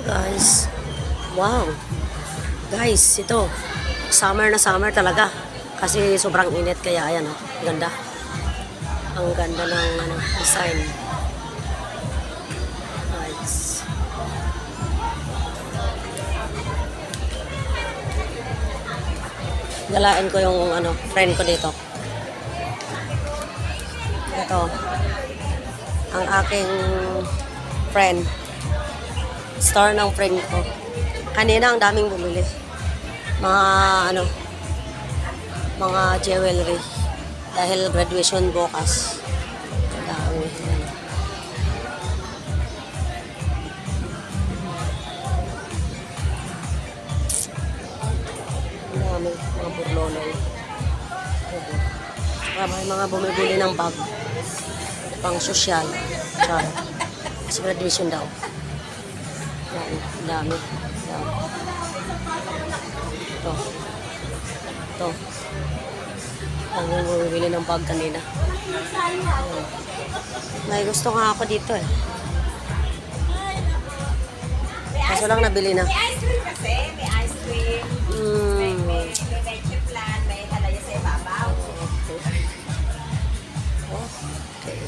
Guys, wow. Guys, ito. Summer na summer talaga. Kasi sobrang init kaya ayan oh. Ganda. Ang ganda ng design. Guys. Galain ko yung friend ko dito. Ito. Ang aking friend. Store ng friend ko. Kanina ang daming bumili. Mga jewelry. Dahil graduation bukas. Ang dami. Ang dami. Mga burloloy. Saka may mga bumibili ng bag. Pang sosyal. Char. Kasi graduation daw. Ang dami. Ito. Ang bumibili ng bag kanina. May gusto nga ako dito eh. Kaso lang nabili na. May ice cream kasi. May ice cream. May plan. May halaya sa ibabaw. Okay.